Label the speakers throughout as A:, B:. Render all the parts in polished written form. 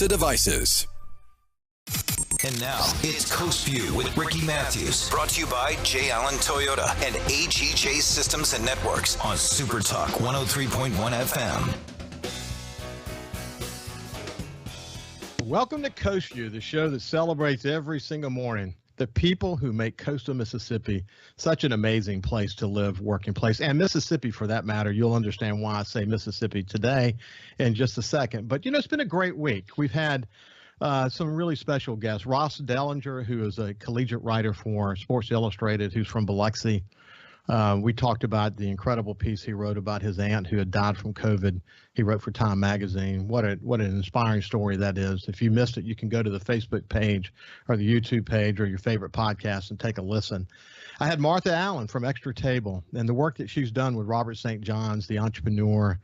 A: of devices.
B: And now, it's Coast View with Ricky Mathews. Brought to you by J. Allen Toyota and AGJ Systems and Networks on SuperTalk 103.1 FM.
C: Welcome to Coast View, the show that celebrates every single morning the people who make coastal Mississippi such an amazing place to live, work, and place, and Mississippi for that matter. You'll understand why I say Mississippi today in just a second. But, it's been a great week. We've had some really special guests. Ross Dellinger, who is a collegiate writer for Sports Illustrated, who's from Biloxi. We talked about the incredible piece he wrote about his aunt who had died from COVID. He wrote for Time Magazine. What an inspiring story that is. If you missed it, you can go to the Facebook page or the YouTube page or your favorite podcast and take a listen. I had Martha Allen from Extra Table, and the work that she's done with Robert St. John's, the entrepreneur,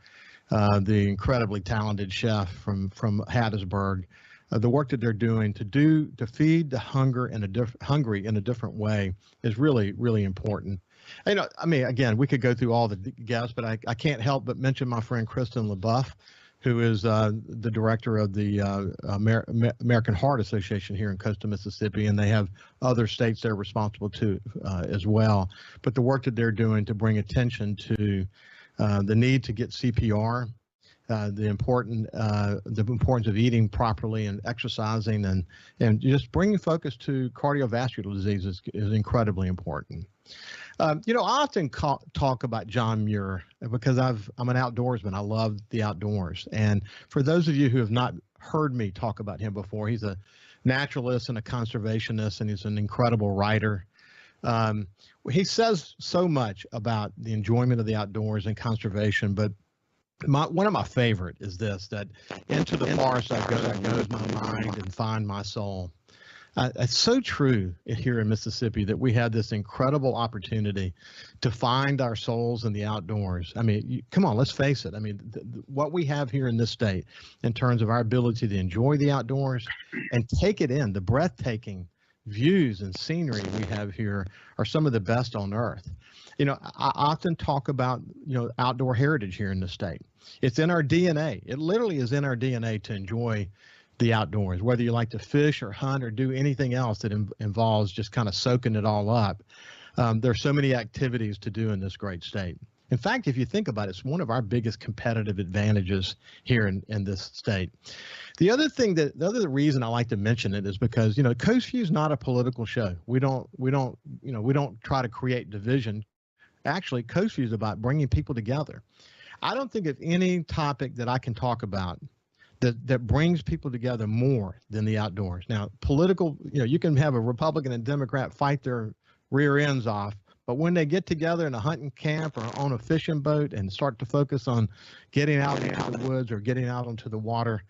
C: the incredibly talented chef from Hattiesburg. The work that they're doing to feed the hungry in a different way is really, really important. Again, we could go through all the guests, but I can't help but mention my friend Kristen LaBeouf, who is the director of the American Heart Association here in coastal Mississippi, and they have other states they're responsible to as well. But the work that they're doing to bring attention to the need to get CPR, the importance of eating properly and exercising, and just bringing focus to cardiovascular diseases is incredibly important. I often talk about John Muir because I'm an outdoorsman. I love the outdoors. And for those of you who have not heard me talk about him before, he's a naturalist and a conservationist, and he's an incredible writer. He says so much about the enjoyment of the outdoors and conservation, but one of my favorite is this, that into the forest I go with my mind and find my soul. It's so true here in Mississippi that we have this incredible opportunity to find our souls in the outdoors. Come on, let's face it. What we have here in this state in terms of our ability to enjoy the outdoors and take it in, the breathtaking views and scenery we have here are some of the best on earth. I often talk about, outdoor heritage here in the state. It's in our DNA. It literally is in our DNA to enjoy the outdoors, whether you like to fish or hunt or do anything else that involves just kind of soaking it all up. There's so many activities to do in this great state. In fact, if you think about it, it's one of our biggest competitive advantages here in this state. The other reason I like to mention it is because, Coast View is not a political show. We don't try to create division. Actually, Coast View is about bringing people together. I don't think of any topic that I can talk about that brings people together more than the outdoors. Now, political, you can have a Republican and Democrat fight their rear ends off, but when they get together in a hunting camp or on a fishing boat and start to focus on getting out into the woods or getting out onto the water,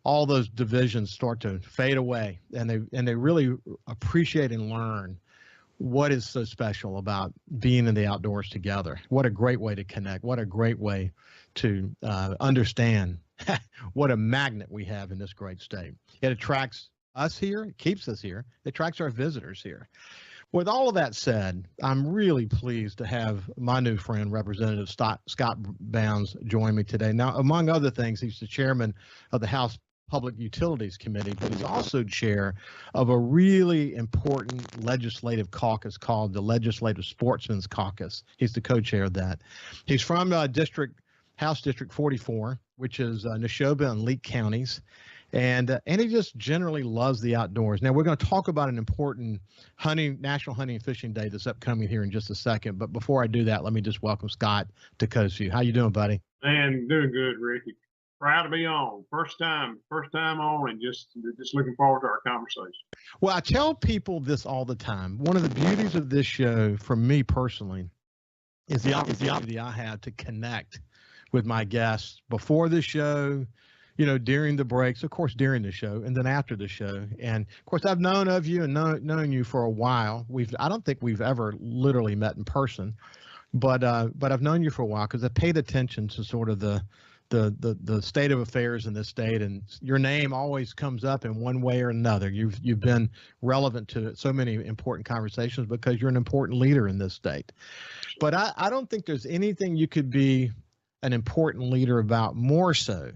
C: all those divisions start to fade away, and they really appreciate and learn what is so special about being in the outdoors together. What a great way to connect. What a great way to understand what a magnet we have in this great state. It attracts us here. It keeps us here. It attracts our visitors here. With all of that said, I'm really pleased to have my new friend, Representative Scott Bounds, join me today. Now, among other things, he's the chairman of the House Public Utilities Committee, but he's also chair of a really important legislative caucus called the Legislative Sportsman's Caucus. He's the co-chair of that. He's from House District 44, which is Neshoba and Leake counties. And he just generally loves the outdoors. Now, we're going to talk about an important National Hunting and Fishing Day that's upcoming here in just a second. But before I do that, let me just welcome Scott to Coast View. How you doing, buddy?
D: Man, doing good, Ricky. Proud to be on. First time on, and just looking forward to our conversation.
C: Well, I tell people this all the time. One of the beauties of this show, for me personally, is the opportunity I have to connect with my guests before the show, during the breaks, of course, during the show, and then after the show. And of course, I've known of you and known you for a while. I don't think we've ever literally met in person, but I've known you for a while because I paid attention to sort of the state of affairs in this state, and your name always comes up in one way or another. You've been relevant to so many important conversations because you're an important leader in this state. But I don't think there's anything you could be an important leader about more so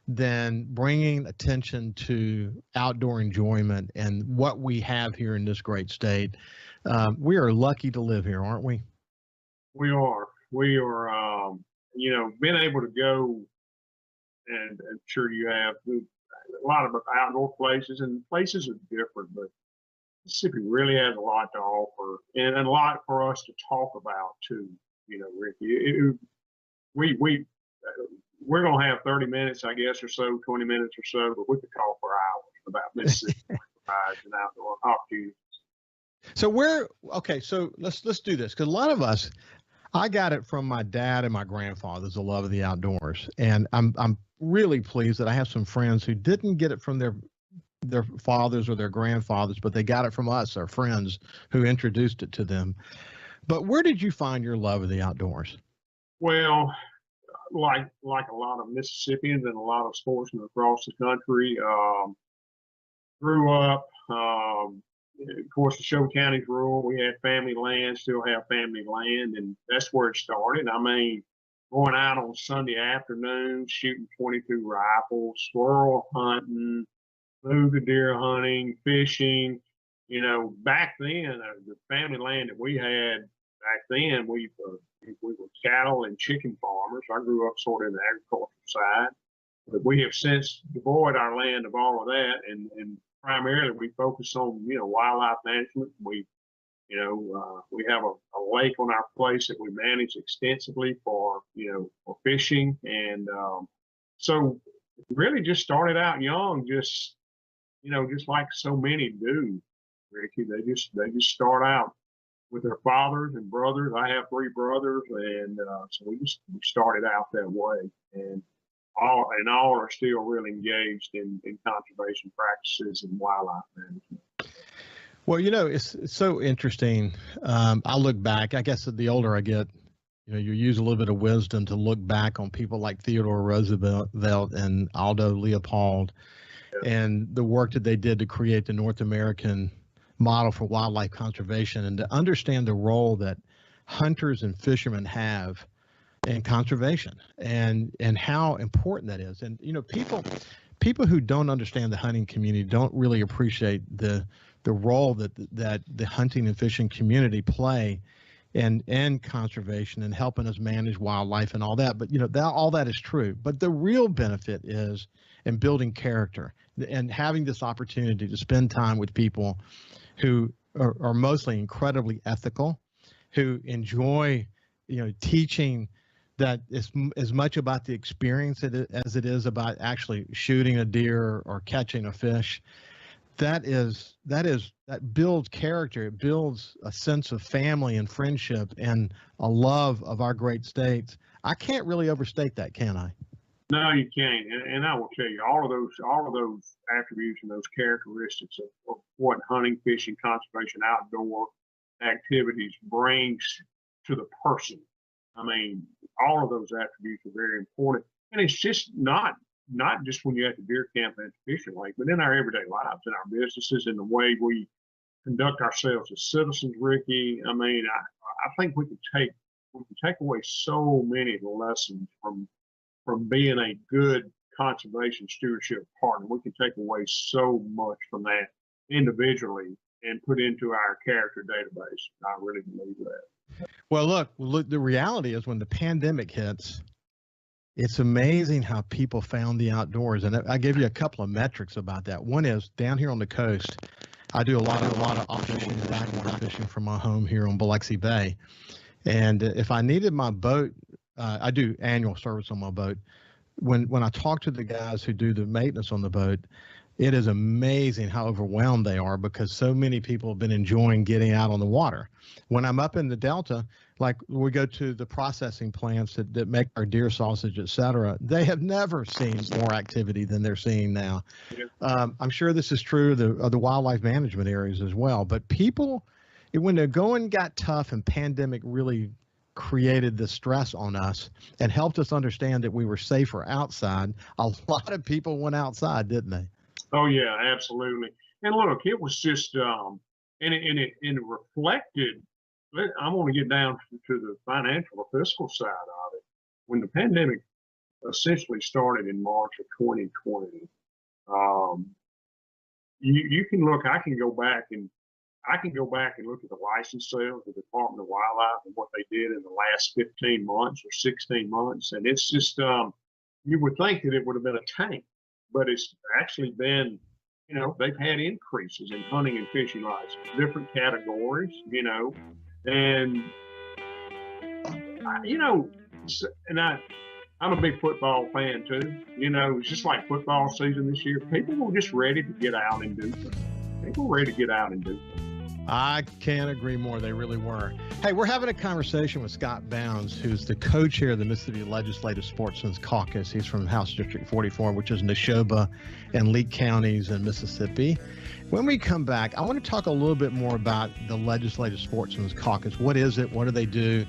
C: than bringing attention to outdoor enjoyment and what we have here in this great state. We are lucky to live here, aren't we?
D: We are. We are, being able to go, and I'm sure you have a lot of outdoor places, and places are different, but Mississippi really has a lot to offer and a lot for us to talk about too. Ricky, we're going to have 30 minutes, I guess, or so, 20 minutes or so, but we could talk for hours about Mississippi and outdoor opportunities.
C: So let's do this, because a lot of us, I got it from my dad and my grandfathers, the love of the outdoors, and I'm really pleased that I have some friends who didn't get it from their fathers or their grandfathers, but they got it from us, our friends who introduced it to them. But where did you find your love of the outdoors?
D: Well, like a lot of Mississippians and a lot of sportsmen across the country, grew up. Of course, the Show County's rural. We had family land, still have family land, and that's where it started. I mean, going out on Sunday afternoons, shooting .22 rifles, squirrel hunting, booga deer hunting, fishing. Back then, the family land that we had back then, we were cattle and chicken farmers. I grew up sort of in the agricultural side, but we have since devoid our land of all of that, and primarily we focus on wildlife management. We have a lake on our place that we manage extensively for fishing, and so really just started out young, just like so many do, Ricky. They just start out with their fathers and brothers. I have 3 brothers, and so we started out that way, and all are still really engaged in conservation practices and wildlife management.
C: Well, it's so interesting. I look back, I guess the older I get, you use a little bit of wisdom to look back on people like Theodore Roosevelt and Aldo Leopold, and the work that they did to create the North American model for wildlife conservation, and to understand the role that hunters and fishermen have in conservation, and how important that is. And people who don't understand the hunting community don't really appreciate the role that the hunting and fishing community play in conservation and helping us manage wildlife and all that. But all that is true, but the real benefit is in building character and having this opportunity to spend time with people who are mostly incredibly ethical, who enjoy teaching that it's as much about the experience as it is about actually shooting a deer or catching a fish. That builds character. It builds a sense of family and friendship and a love of our great states. I can't really overstate that, can I?
D: No, you can't. And I will tell you, all of those attributes and those characteristics of what hunting, fishing, conservation, outdoor activities brings to the person. I mean, all of those attributes are very important. And it's just not just when you're at the deer camp and at the fishing lake, but in our everyday lives, in our businesses, in the way we conduct ourselves as citizens, Ricky. I mean, I think we can take away so many lessons from being a good conservation stewardship partner. We can take away so much from that individually and put into our character database. I really believe that.
C: Well, look, the reality is when the pandemic hits, it's amazing how people found the outdoors. And I gave you a couple of metrics about that. One is down here on the coast, I do a lot of fishing, backwater fishing from my home here on Biloxi Bay. And if I needed my boat, I do annual service on my boat. When I talk to the guys who do the maintenance on the boat, it is amazing how overwhelmed they are because so many people have been enjoying getting out on the water. When I'm up in the Delta, like we go to the processing plants that make our deer sausage, et cetera, they have never seen more activity than they're seeing now. Yeah. I'm sure this is true of the wildlife management areas as well. But people, when the going got tough and pandemic really created the stress on us and helped us understand that we were safer outside, a lot of people went outside, didn't they?
D: Oh yeah, absolutely. And look, it was just, and it reflected. I want to get down to the financial or fiscal side of it. When the pandemic essentially started in March of 2020. You can look. I can go back and look at the license sales, the Department of Wildlife, and what they did in the last 15 months or 16 months, and it's just you would think that it would have been a tank, but it's actually been, they've had increases in hunting and fishing licenses, different categories, and I'm a big football fan too. It's just like football season this year. People were just ready to get out and do things. People were ready to get out and do things.
C: I can't agree more. They really were. Hey, we're having a conversation with Scott Bounds, who's the co-chair of the Mississippi Legislative Sportsman's Caucus. He's from House District 44, which is Neshoba and Leake counties in Mississippi. When we come back, I want to talk a little bit more about the Legislative Sportsman's Caucus. What is it? What do they do?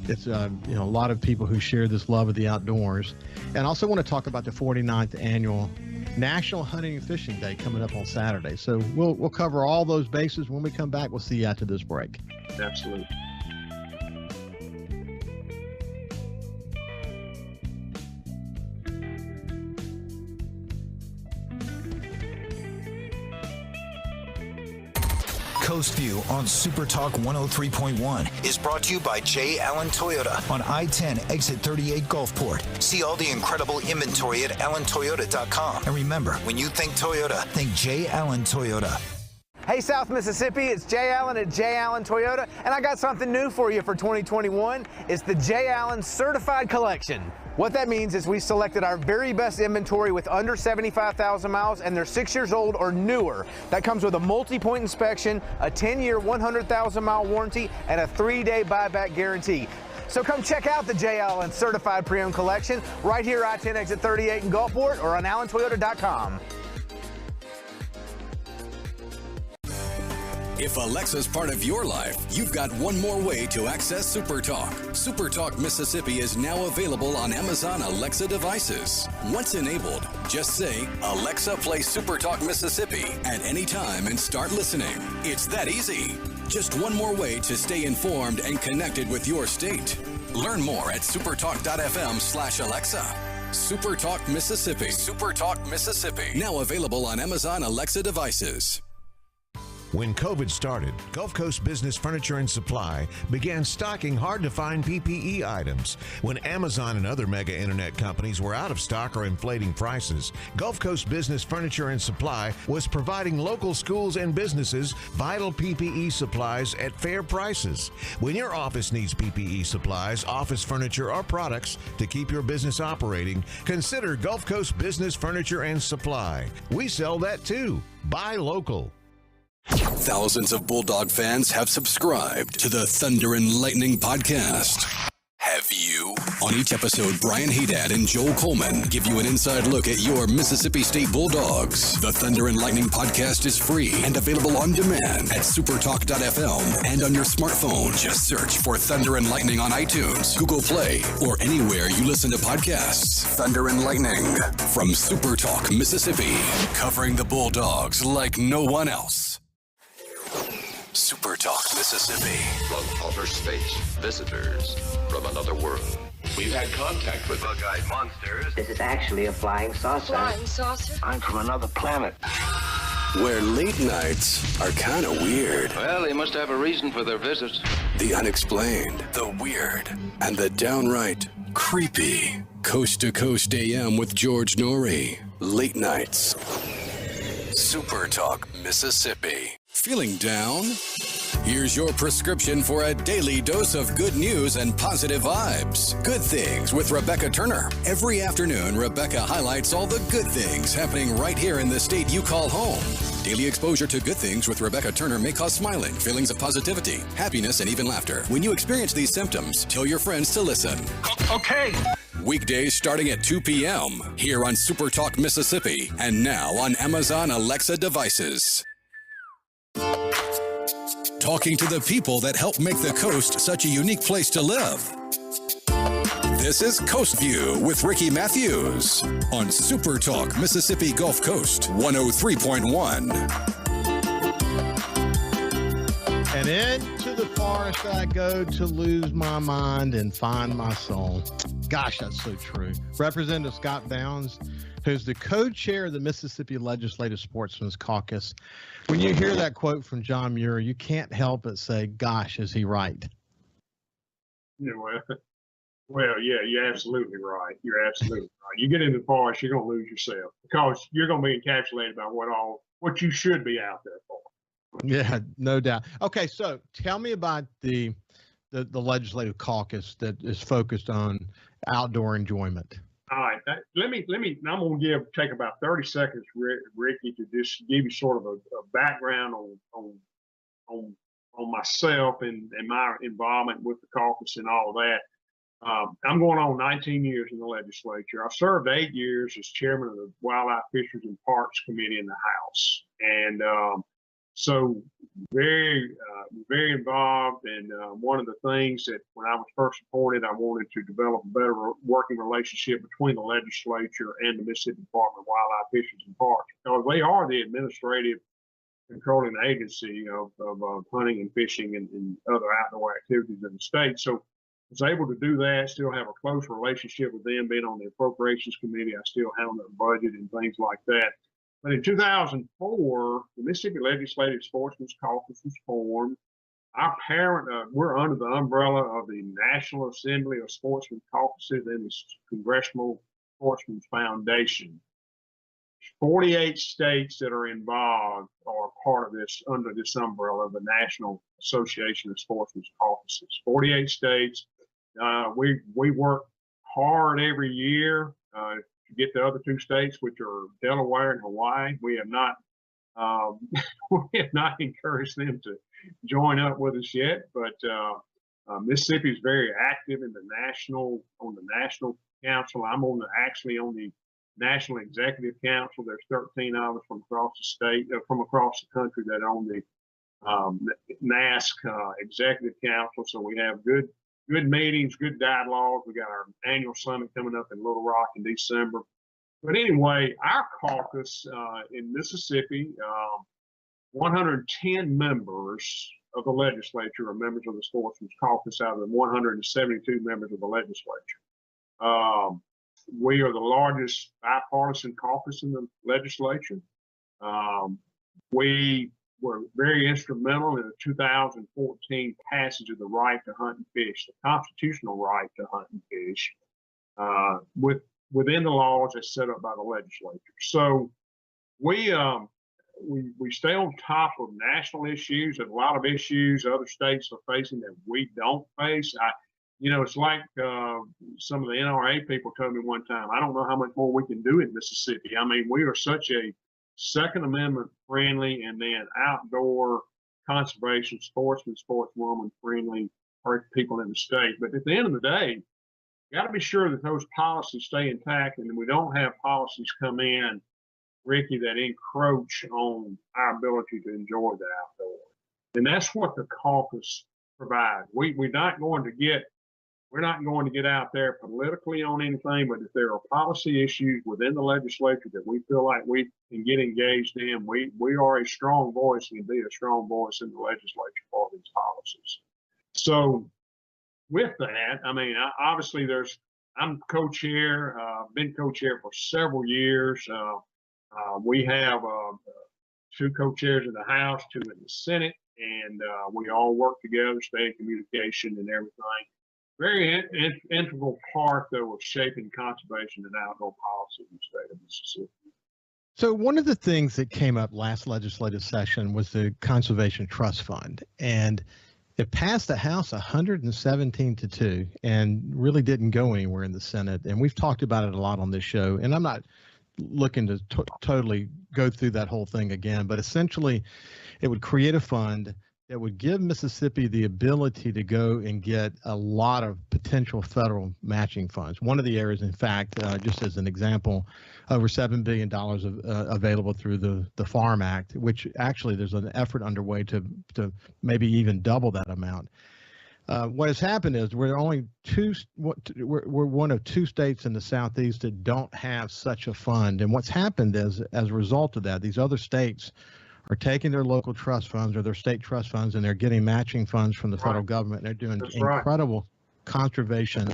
C: It's a lot of people who share this love of the outdoors. And I also want to talk about the 49th annual National Hunting and Fishing Day coming up on Saturday. So we'll cover all those bases. When we come back, we'll see you after this break.
D: Absolutely.
B: Coast View on SuperTalk 103.1 is brought to you by J. Allen Toyota on I-10 exit 38 Gulfport. See all the incredible inventory at allentoyota.com. And remember, when you think Toyota, think J. Allen Toyota.
A: Hey, South Mississippi, it's Jay Allen at Jay Allen Toyota, and I got something new for you for 2021. It's the Jay Allen Certified Collection. What that means is we selected our very best inventory with under 75,000 miles, and they're 6 years old or newer. That comes with a multi-point inspection, a 10-year, 100,000-mile warranty, and a 3-day buyback guarantee. So come check out the Jay Allen Certified Pre-Owned Collection right here, I-10 exit 38 in Gulfport, or on allentoyota.com.
E: If Alexa's part of your life, you've got one more way to access SuperTalk. SuperTalk Mississippi is now available on Amazon Alexa devices. Once enabled, just say, Alexa, play SuperTalk Mississippi at any time and start listening. It's that easy. Just one more way to stay informed and connected with your state. Learn more at supertalk.fm/Alexa. SuperTalk Mississippi. SuperTalk Mississippi. Now available on Amazon Alexa devices.
F: When COVID started, Gulf Coast Business Furniture and Supply began stocking hard-to-find PPE items. When Amazon and other mega internet companies were out of stock or inflating prices, Gulf Coast Business Furniture and Supply was providing local schools and businesses vital PPE supplies at fair prices. When your office needs PPE supplies, office furniture, or products to keep your business operating, consider Gulf Coast Business Furniture and Supply. We sell that too. Buy local.
E: Thousands of Bulldog fans have subscribed to the Thunder and Lightning podcast. Have you? On each episode, Brian Haydad and Joel Coleman give you an inside look at your Mississippi State Bulldogs. The Thunder and Lightning podcast is free and available on demand at supertalk.fm and on your smartphone. Just search for Thunder and Lightning on iTunes, Google Play, or anywhere you listen to podcasts. Thunder and Lightning from SuperTalk, Mississippi, covering the Bulldogs like no one else. SuperTalk, Mississippi.
G: From outer space, visitors from another world. We've had contact with bug-eyed monsters.
H: This is actually a flying saucer.
I: Flying saucer?
H: I'm from another planet.
E: Where late nights are kind of weird.
G: Well, they must have a reason for their visits.
E: The unexplained, the weird, and the downright creepy. Coast to Coast AM with George Norrie. Late nights. SuperTalk, Mississippi. Feeling down? Here's your prescription for a daily dose of good news and positive vibes. Good Things with Rebecca Turner. Every afternoon, Rebecca highlights all the good things happening right here in the state you call home. Daily exposure to Good Things with Rebecca Turner may cause smiling, feelings of positivity, happiness, and even laughter. When you experience these symptoms, tell your friends to listen. Okay. Weekdays starting at 2 p.m. here on SuperTalk Mississippi and now on Amazon Alexa devices. Talking to the people that help make the coast such a unique place to live. This is Coast View with Ricky Mathews on SuperTalk Mississippi Gulf Coast 103.1.
C: And into the forest I go to lose my mind and find my soul. Gosh, that's so true. Representative Scott Bounds, who's the co-chair of the Mississippi Legislative Sportsman's Caucus. When you hear that quote from John Muir, you can't help but say, gosh, is he right?
D: Yeah, well, yeah, you're absolutely right. You're absolutely right. You get in the forest, you're going to lose yourself because you're going to be encapsulated by what you should be out there for.
C: Yeah, no doubt. Okay, so tell me about the legislative caucus that is focused on outdoor enjoyment.
D: All right, let me. I'm going to take about 30 seconds, Ricky, to just give you sort of a background on myself and my involvement with the caucus and all of that. I'm going on 19 years in the legislature. I served 8 years as chairman of the Wildlife, Fisheries, and Parks Committee in the House, and so very involved. And one of the things that when I was first appointed, I wanted to develop a better working relationship between the legislature and the Mississippi Department of Wildlife, Fisheries, and Parks, because they are the administrative controlling agency of hunting and fishing and other outdoor activities in the state. So I was able to do that, still have a close relationship with them, being on the Appropriations Committee. I still handle the budget and things like that. But in 2004, the Mississippi Legislative Sportsman's Caucus was formed. Our parent, we're under the umbrella of the National Assembly of Sportsman Caucuses and the Congressional Sportsman's Foundation. 48 states that are involved are part of this, under this umbrella of the National Association of Sportsmen's Caucuses. 48 states. We work hard every year to get the other two states, which are Delaware and Hawaii. We have not encouraged them to join up with us yet, but Mississippi is very active in the national council. I'm actually on the National Executive Council. There's 13 of us from across the state, from across the country that are on the NASC Executive Council. So we have good meetings, good dialogue. We got our annual summit coming up in Little Rock in December. But anyway, our caucus in Mississippi, 110 members of the legislature are members of the Sportsman's Caucus out of the 172 members of the legislature. We are the largest bipartisan caucus in the legislature. We were very instrumental in the 2014 passage of the right to hunt and fish, the constitutional right to hunt and fish, within the laws that's set up by the legislature. So we stay on top of national issues and a lot of issues other states are facing that we don't face. It's like some of the NRA people told me one time, I don't know how much more we can do in Mississippi. I mean, we are such a Second Amendment friendly and then outdoor conservation, sportsman, sportswoman friendly people in the state. But at the end of the day, you got to be sure that those policies stay intact and we don't have policies come in, Ricky, that encroach on our ability to enjoy the outdoors. And that's what the caucus provides. We're not going to get out there politically on anything, but if there are policy issues within the legislature that we feel like we can get engaged in, we are a strong voice and be a strong voice in the legislature for these policies. So with that, I mean, obviously I'm co-chair, been co-chair for several years. We have two co-chairs in the House, two in the Senate, and we all work together, stay in communication and everything. Very integral part, though, of shaping conservation and outdoor policy in the state of Mississippi.
C: So one of the things that came up last legislative session was the Conservation Trust Fund, and it passed the House 117-2 and really didn't go anywhere in the Senate. And we've talked about it a lot on this show, and I'm not looking to totally go through that whole thing again, but essentially it would create a fund that would give Mississippi the ability to go and get a lot of potential federal matching funds. One of the areas, in fact, just as an example, over $7 billion available through the Farm Act, which actually there's an effort underway to maybe even double that amount. What has happened is we're one of two states in the Southeast that don't have such a fund. And what's happened is, as a result of that, these other states are taking their local trust funds or their state trust funds, and they're getting matching funds from the federal government. They're doing conservation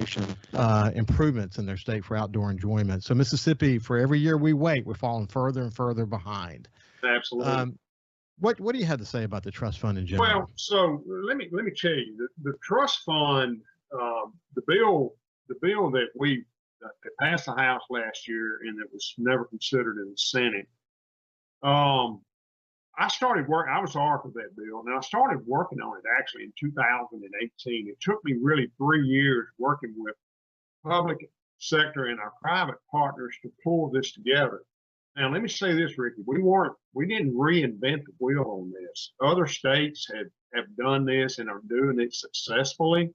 C: improvements in their state for outdoor enjoyment. So Mississippi, for every year we wait, we're falling further and further behind.
D: Absolutely.
C: What do you have to say about the trust fund in general?
D: Well, so let me tell you, the trust fund, the bill that we that passed the House last year and that was never considered in the Senate. I started work. I was the author of that bill, and I started working on it actually in 2018. It took me really 3 years working with public sector and our private partners to pull this together. Now, let me say this, Ricky, we didn't reinvent the wheel on this. Other states have done this and are doing it successfully.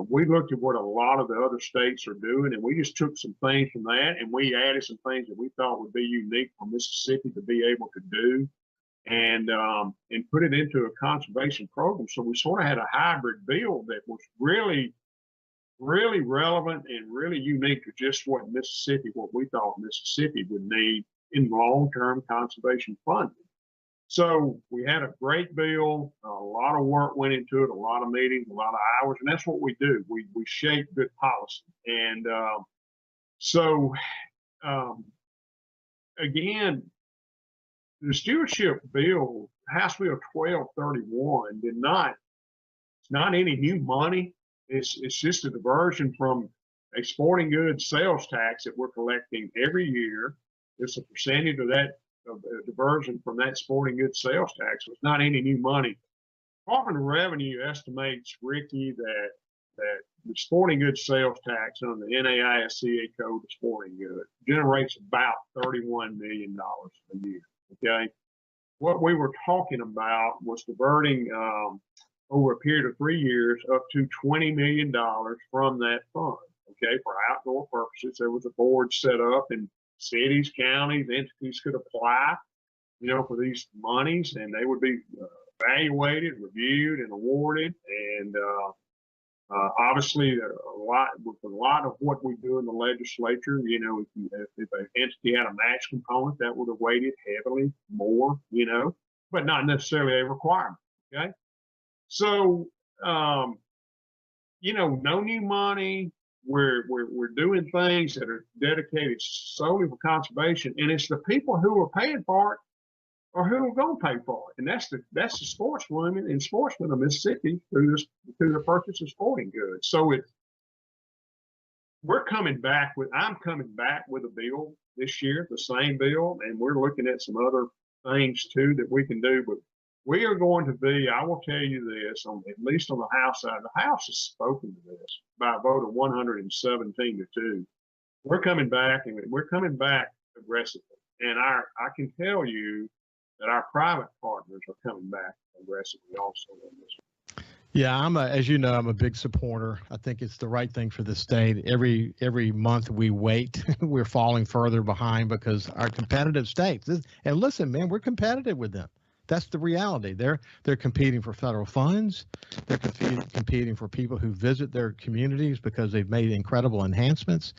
D: We looked at what a lot of the other states are doing, and we just took some things from that, and we added some things that we thought would be unique for Mississippi to be able to do, and put it into a conservation program. So we sort of had a hybrid bill that was really, really relevant and really unique to just what we thought Mississippi would need in long-term conservation funding. So we had a great bill. A lot of work went into it, a lot of meetings, a lot of hours, and that's what we do. We shape good policy. And again, the stewardship bill, House Bill 1231, it's not any new money. It's just a diversion from a sporting goods sales tax that we're collecting every year. It's a percentage of that, of a diversion from that sporting goods sales tax. So it's not any new money. Department of Revenue estimates, Ricky, that the sporting goods sales tax on the NAISCA code of sporting goods generates about $31 million a year. Okay. What we were talking about was diverting over a period of 3 years up to $20 million from that fund. Okay. For outdoor purposes, there was a board set up, and cities, counties, entities could apply, for these monies, and they would be evaluated, reviewed, and awarded. And obviously, a lot of what we do in the legislature, if an entity had a match component, that would have weighted heavily more, but not necessarily a requirement. Okay. So, no new money. We're doing things that are dedicated solely for conservation, and it's the people who are paying for it or who are going to pay for it, and that's the sportswomen and sportsmen of Mississippi through the purchase of sporting goods. So I'm coming back with a bill this year, the same bill, and we're looking at some other things too that we can do, but we are going to be, I will tell you this, at least on the House side, the House has spoken to this by a vote of 117-2. We're coming back, and we're coming back aggressively. And I can tell you that our private partners are coming back aggressively also on this.
C: Yeah, as you know, I'm a big supporter. I think it's the right thing for the state. Every month we wait, we're falling further behind because our competitive states, and listen, man, we're competitive with them. That's the reality. They're competing for federal funds. They're competing for people who visit their communities because they've made incredible enhancements.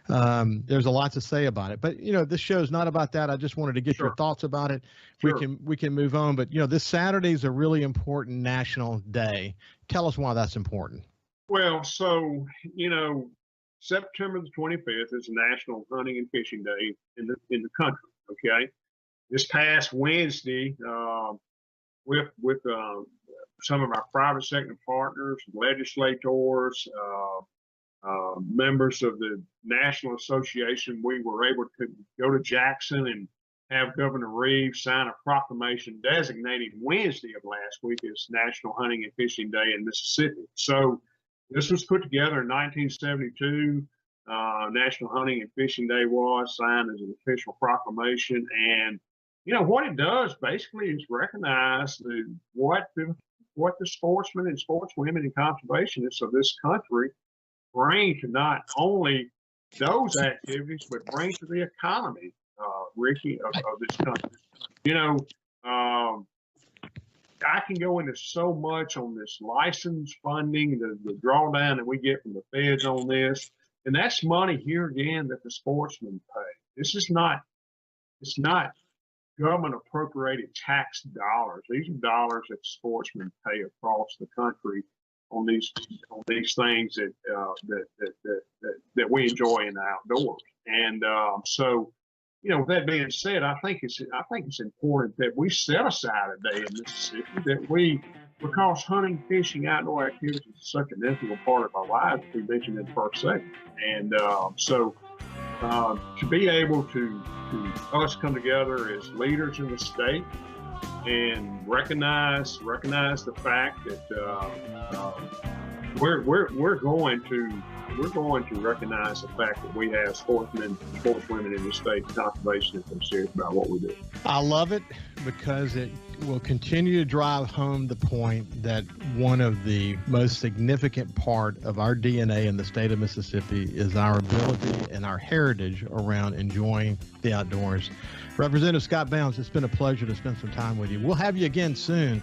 C: There's a lot to say about it, but this show is not about that. I just wanted to get your thoughts about it. Sure. We can move on, but this Saturday is a really important national day. Tell us why that's important.
D: Well, so September the 25th is National Hunting and Fishing Day in the country. Okay. This past Wednesday, with some of our private sector partners, legislators, members of the National Association, we were able to go to Jackson and have Governor Reeves sign a proclamation designating Wednesday of last week as National Hunting and Fishing Day in Mississippi. So this was put together in 1972. National Hunting and Fishing Day was signed as an official proclamation, and what it does basically is recognize what the sportsmen and sportswomen and conservationists of this country bring to not only those activities, but bring to the economy, Ricky, of this country. I can go into so much on this license funding, the drawdown that we get from the feds on this, and that's money here again that the sportsmen pay. It's not government appropriated tax dollars. These are dollars that sportsmen pay across the country these things that we enjoy in the outdoors. And so, with that being said, I think it's important that we set aside a day in Mississippi because hunting, fishing, outdoor activities is such an integral part of our lives, as we mentioned in the first segment. And so to be able to us come together as leaders in the state and recognize the fact that we're going to recognize the fact that we have sportsmen and sportswomen in the state, conservation, and serious about what we do.
C: I love it because it will continue to drive home the point that one of the most significant part of our DNA in the state of Mississippi is our ability and our heritage around enjoying the outdoors. Representative Scott Bounds, it's been a pleasure to spend some time with you. We'll have you again soon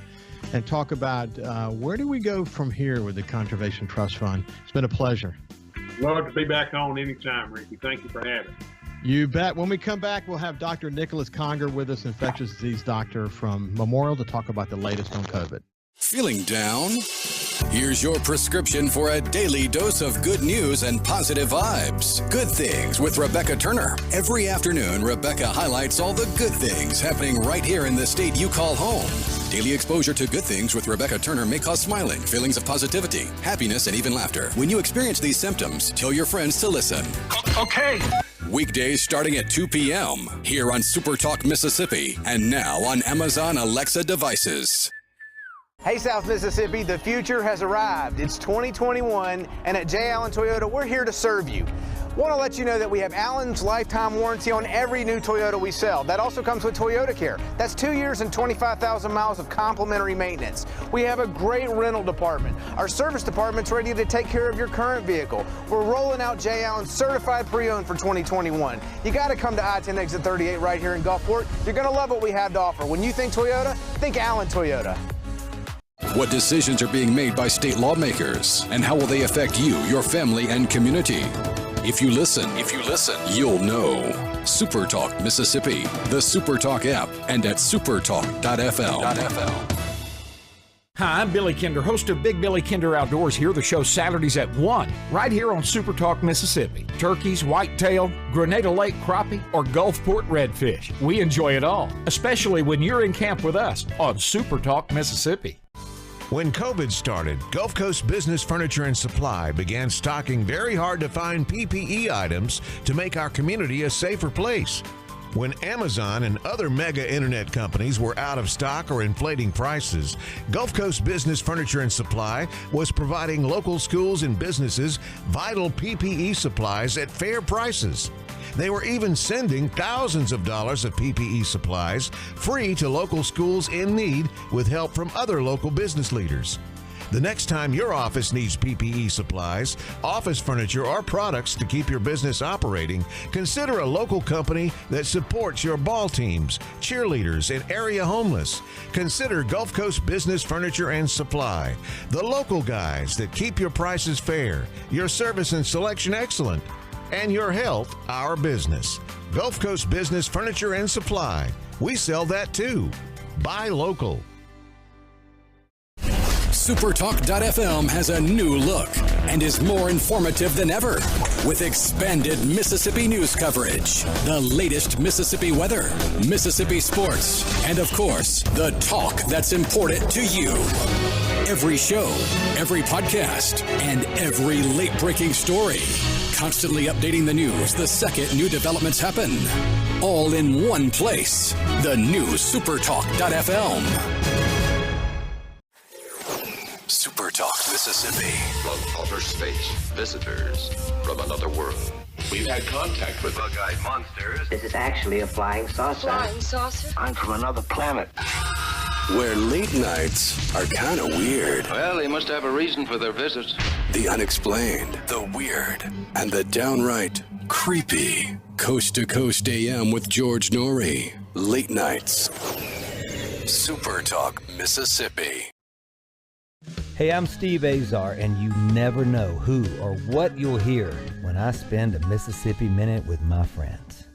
C: and talk about where do we go from here with the Conservation Trust Fund. It's been a pleasure.
D: Love to be back on anytime, Ricky. Thank you for having me.
C: You bet. When we come back, we'll have Dr. Nicholas Conger with us, infectious disease doctor from Memorial, to talk about the latest on COVID.
E: Feeling down? Here's your prescription for a daily dose of good news and positive vibes. Good Things with Rebecca Turner. Every afternoon, Rebecca highlights all the good things happening right here in the state you call home. Daily exposure to Good Things with Rebecca Turner may cause smiling, feelings of positivity, happiness, and even laughter. When you experience these symptoms, tell your friends to listen.
A: Okay.
E: Weekdays starting at 2 p.m. here on SuperTalk Mississippi and now on Amazon Alexa devices.
A: Hey, South Mississippi, the future has arrived. It's 2021, and at J. Allen Toyota, we're here to serve you. Want to let you know that we have Allen's lifetime warranty on every new Toyota we sell. That also comes with Toyota Care. That's 2 years and 25,000 miles of complimentary maintenance. We have a great rental department. Our service department's ready to take care of your current vehicle. We're rolling out J. Allen certified pre-owned for 2021. You got to come to I-10 exit 38 right here in Gulfport. You're going to love what we have to offer. When you think Toyota, think Allen Toyota.
E: What decisions are being made by state lawmakers, and how will they affect you, your family, and community? If you listen, you'll know. SuperTalk Mississippi, the SuperTalk app, and at supertalk.fl.
I: Hi, I'm Billy Kinder, host of Big Billy Kinder Outdoors. Here, the show Saturdays at 1, right here on SuperTalk Mississippi. Turkeys, whitetail, Grenada Lake crappie, or Gulfport redfish. We enjoy it all, especially when you're in camp with us on SuperTalk Mississippi.
F: When COVID started, Gulf Coast Business Furniture and Supply began stocking very hard-to-find PPE items to make our community a safer place. When Amazon and other mega internet companies were out of stock or inflating prices, Gulf Coast Business Furniture and Supply was providing local schools and businesses vital PPE supplies at fair prices. They were even sending thousands of dollars of PPE supplies free to local schools in need with help from other local business leaders. The next time your office needs PPE supplies, office furniture, or products to keep your business operating, consider a local company that supports your ball teams, cheerleaders, and area homeless. Consider Gulf Coast Business Furniture and Supply, the local guys that keep your prices fair, your service and selection excellent, and your health our business. Gulf Coast Business Furniture and Supply. We sell that too. Buy local.
E: SuperTalk.fm has a new look and is more informative than ever with expanded Mississippi news coverage, the latest Mississippi weather, Mississippi sports, and of course, the talk that's important to you. Every show, every podcast, and every late-breaking story. Constantly updating the news the second new developments happen. All in one place. The new SuperTalk.fm. SuperTalk Mississippi.
G: From outer space, visitors from another world. We've had contact with bug-eyed monsters.
H: This is actually a flying saucer.
J: Flying saucer?
H: I'm from another planet.
E: Where late nights are kind of weird.
G: Well, they must have a reason for their visit.
E: The unexplained, the weird, and the downright creepy. Coast to Coast AM with George Norrie. Late nights. SuperTalk Mississippi.
K: Hey, I'm Steve Azar, and you never know who or what you'll hear when I spend a Mississippi Minute with my friends.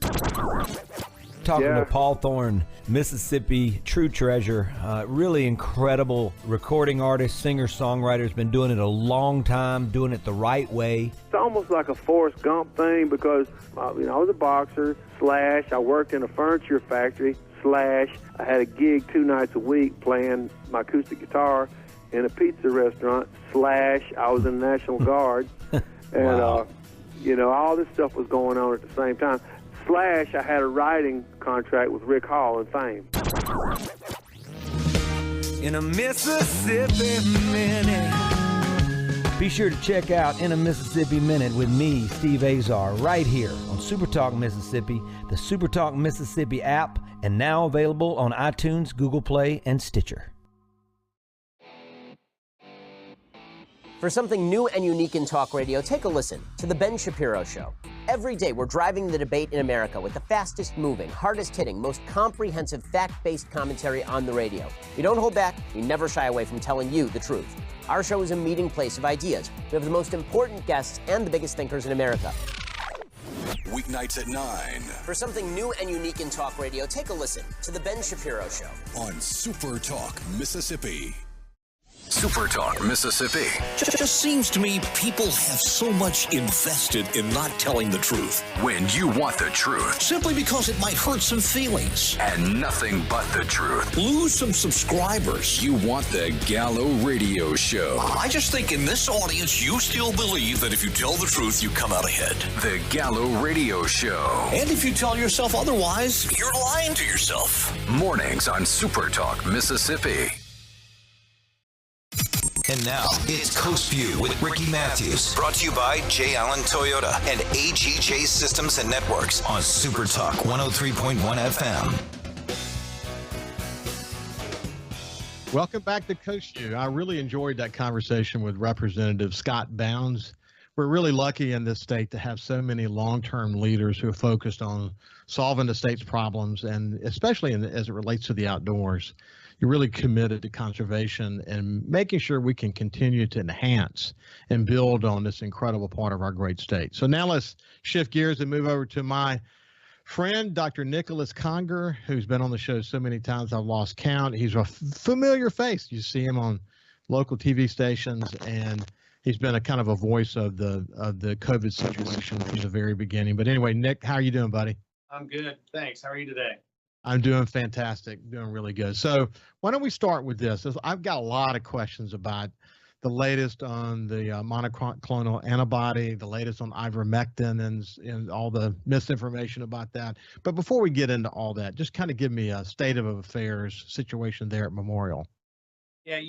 K: talking
J: Yeah.
K: to Paul Thorne, Mississippi true treasure, really incredible recording artist, singer-songwriter, has been doing it a long time, doing it the right way.
J: It's almost like a Forrest Gump thing because, I was a boxer, / I worked in a furniture factory, / I had a gig 2 nights a week playing my acoustic guitar in a pizza restaurant, / I was in the National Guard. And,
K: Wow.
J: all this stuff was going on at the same time. / I had a writing contract with Rick Hall and Fame.
K: In a Mississippi Minute. Be sure to check out In a Mississippi Minute with me, Steve Azar, right here on SuperTalk Mississippi, the SuperTalk Mississippi app, and now available on iTunes, Google Play, and Stitcher.
L: For something new and unique in talk radio, take a listen to The Ben Shapiro Show. Every day, we're driving the debate in America with the fastest moving, hardest hitting, most comprehensive, fact-based commentary on the radio. We don't hold back. We never shy away from telling you the truth. Our show is a meeting place of ideas. We have the most important guests and the biggest thinkers in America.
E: Weeknights at 9
L: For something new and unique in talk radio, take a listen to The Ben Shapiro Show
E: on Super Talk Mississippi.
B: Super Talk Mississippi.
M: Just seems to me people have so much invested in not telling the truth.
B: When you want the truth.
M: Simply because it might hurt some feelings.
B: And nothing but the truth.
M: Lose some subscribers.
E: You want the Gallo Radio Show.
M: I just think in this audience, you still believe that if you tell the truth, you come out ahead.
B: The Gallo Radio Show.
M: And if you tell yourself otherwise, you're lying to yourself.
B: Mornings on Super Talk Mississippi. And now, it's Coast View with Ricky Mathews. Brought to you by J. Allen Toyota and AGJ Systems and Networks on Super Talk 103.1 FM.
C: Welcome back to Coast View. I really enjoyed that conversation with Representative Scott Bounds. We're really lucky in this state to have so many long-term leaders who are focused on solving the state's problems, and especially as it relates to the outdoors. You're really committed to conservation and making sure we can continue to enhance and build on this incredible part of our great state. So now let's shift gears and move over to my friend, Dr. Nicholas Conger, who's been on the show so many times I've lost count. He's a familiar face. You see him on local TV stations, and he's been a kind of a voice of the COVID situation from the very beginning. But anyway, Nick, how are you doing, buddy?
N: I'm good. Thanks. How are you today?
C: I'm doing fantastic, doing really good. So why don't we start with this? I've got a lot of questions about the latest on the monoclonal antibody, the latest on ivermectin, and all the misinformation about that. But before we get into all that, just kind of give me a state of affairs situation there at Memorial.
N: Yeah,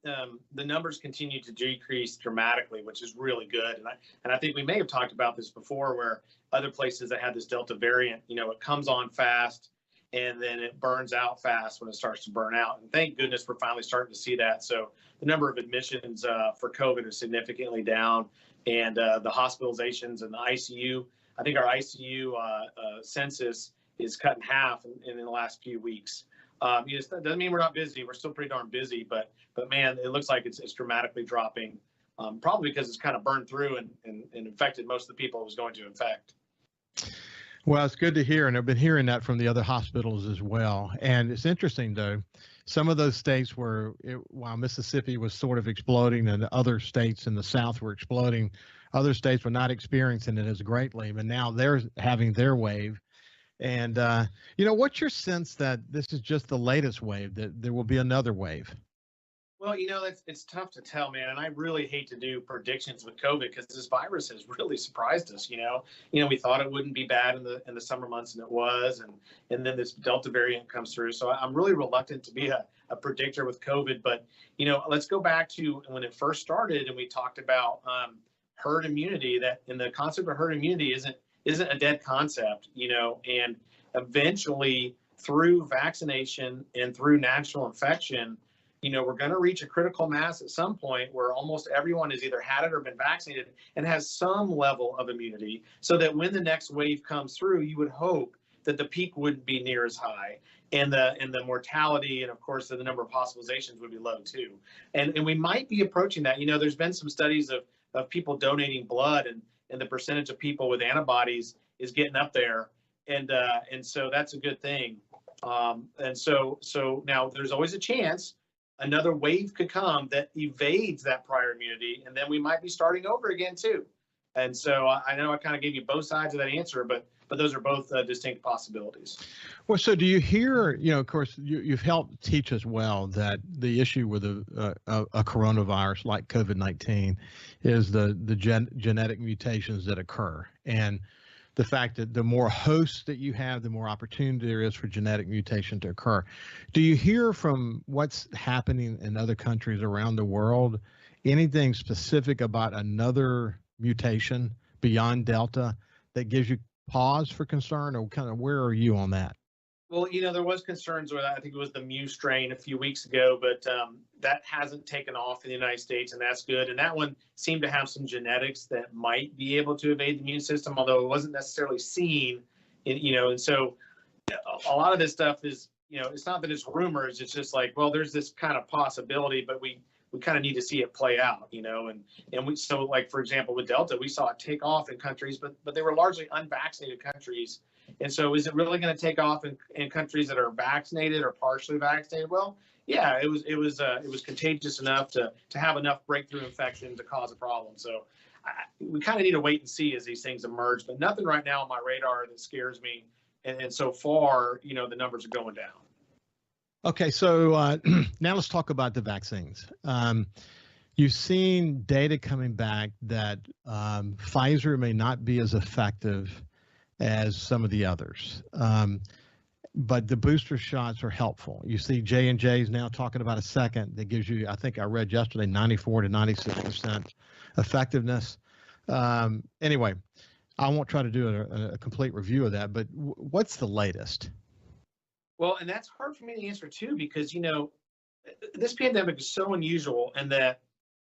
N: the numbers continue to decrease dramatically, which is really good. And I think we may have talked about this before, where other places that had this Delta variant, it comes on fast, and then it burns out fast when it starts to burn out. And thank goodness we're finally starting to see that. So the number of admissions for COVID is significantly down, and the hospitalizations and the ICU, I think our ICU census is cut in half in the last few weeks. That doesn't mean we're not busy. We're still pretty darn busy, but man, it looks like it's dramatically dropping, probably because it's kind of burned through and infected most of the people it was going to infect.
C: Well, it's good to hear, and I've been hearing that from the other hospitals as well. And it's interesting, though, some of those states while Mississippi was sort of exploding and other states in the South were exploding, other states were not experiencing it as greatly, but now they're having their wave. And, what's your sense that this is just the latest wave, that there will be another wave?
N: Well, it's tough to tell, man. And I really hate to do predictions with COVID because this virus has really surprised us. We thought it wouldn't be bad in the summer months, and it was. And then this Delta variant comes through. So I'm really reluctant to be a predictor with COVID. But, let's go back to when it first started, and we talked about herd immunity, and the concept of herd immunity isn't a dead concept, and eventually through vaccination and through natural infection, we're going to reach a critical mass at some point where almost everyone has either had it or been vaccinated and has some level of immunity, so that when the next wave comes through, you would hope that the peak wouldn't be near as high, and the mortality and of course the number of hospitalizations would be low too. And we might be approaching that. There's been some studies of people donating blood, and the percentage of people with antibodies is getting up there. and so that's a good thing. And so now there's always a chance another wave could come that evades that prior immunity, and then we might be starting over again too. And so I know I kind of gave you both sides of that answer, but those are both distinct possibilities.
C: Well, so do you hear, of course, you've helped teach us well that the issue with a coronavirus like COVID-19 is the genetic mutations that occur. And the fact that the more hosts that you have, the more opportunity there is for genetic mutation to occur. Do you hear from what's happening in other countries around the world, anything specific about another mutation beyond Delta that gives you pause for concern, or kind of where are you on that?
N: Well, there was concerns with, I think it was the Mu strain a few weeks ago, but that hasn't taken off in the United States, and that's good. And that one seemed to have some genetics that might be able to evade the immune system, although it wasn't necessarily seen. And so a lot of this stuff is, it's not that it's rumors. It's just like, well, there's this kind of possibility, but we kind of need to see it play out, and we, so like, for example, with Delta, we saw it take off in countries, but they were largely unvaccinated countries. And so is it really going to take off in countries that are vaccinated or partially vaccinated? Well, yeah, it was contagious enough to have enough breakthrough infection to cause a problem. So we kind of need to wait and see as these things emerge, but nothing right now on my radar that scares me. And so far, the numbers are going down.
C: Okay, so now let's talk about the vaccines. You've seen data coming back that Pfizer may not be as effective as some of the others, but the booster shots are helpful. You see J&J is now talking about a second that gives you, I think I read yesterday, 94 to 96% effectiveness. Anyway, I won't try to do a complete review of that, but what's the latest?
N: Well, and that's hard for me to answer too, because, this pandemic is so unusual, and that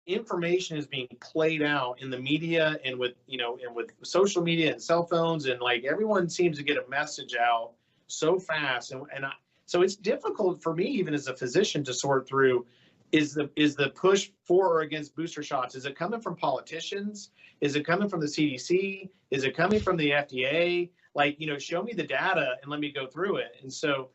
N: information is being played out in the media and with social media and cell phones, and like everyone seems to get a message out so fast. So it's difficult for me, even as a physician, to sort through, is the push for or against booster shots, is it coming from politicians? Is it coming from the CDC? Is it coming from the FDA? Like, show me the data and let me go through it. And so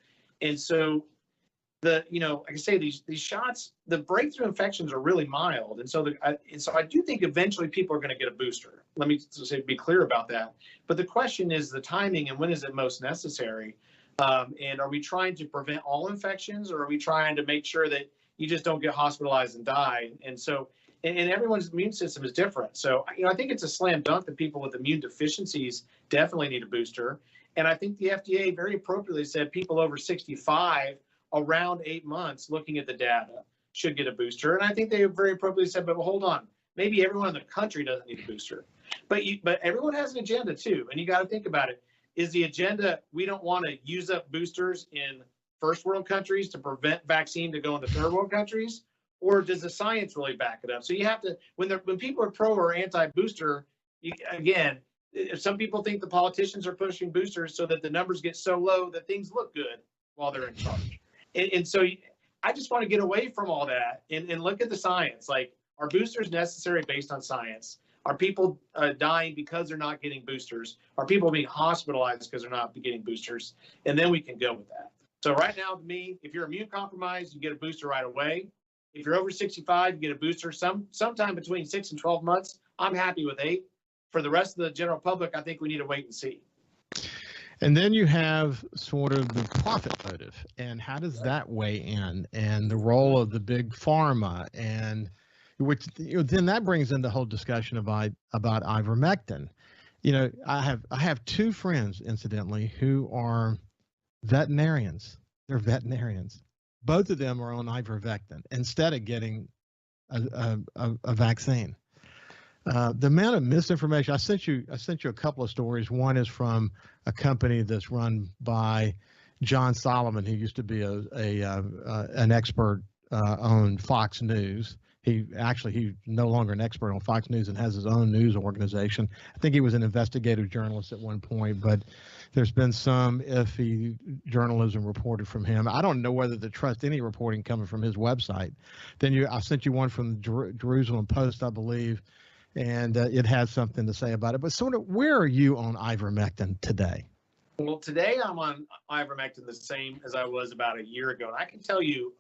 N: like I say, these shots, the breakthrough infections are really mild. And so I do think eventually people are going to get a booster. Let me be clear about that. But the question is the timing and when is it most necessary? And are we trying to prevent all infections, or are we trying to make sure that you just don't get hospitalized and die? And so, and everyone's immune system is different. So, I think it's a slam dunk that people with immune deficiencies definitely need a booster. And I think the FDA very appropriately said people over 65 around 8 months, looking at the data, should get a booster. And I think they very appropriately said, but hold on, maybe everyone in the country doesn't need a booster. But everyone has an agenda too. And you got to think about it. Is the agenda, we don't want to use up boosters in first world countries to prevent vaccine to go into third world countries? Or does the science really back it up? So you have to, when people are pro or anti-booster, again, some people think the politicians are pushing boosters so that the numbers get so low that things look good while they're in charge. And so I just want to get away from all that and look at the science. Like, are boosters necessary based on science? Are people dying because they're not getting boosters? Are people being hospitalized because they're not getting boosters? And then we can go with that. So right now, to me, if you're immune compromised, you get a booster right away. If you're over 65, you get a booster sometime between 6 and 12 months. I'm happy with 8. For the rest of the general public, I think we need to wait and see.
C: And then you have sort of the profit motive, and how does that weigh in, and the role of the big pharma, and which then that brings in the whole discussion about ivermectin. I have 2 friends, incidentally, who are veterinarians. They're veterinarians. Both of them are on ivermectin instead of getting a vaccine. The amount of misinformation, I sent you a couple of stories. One is from a company that's run by John Solomon, who used to be an expert on Fox News. He's no longer an expert on Fox News and has his own news organization. I think he was an investigative journalist at one point, but there's been some iffy journalism reported from him. I don't know whether to trust any reporting coming from his website. Then I sent you one from the Jerusalem Post, I believe, and it has something to say about it. But sort of, where are you on ivermectin today?
N: Well, today I'm on ivermectin the same as I was about a year ago. And I can tell you,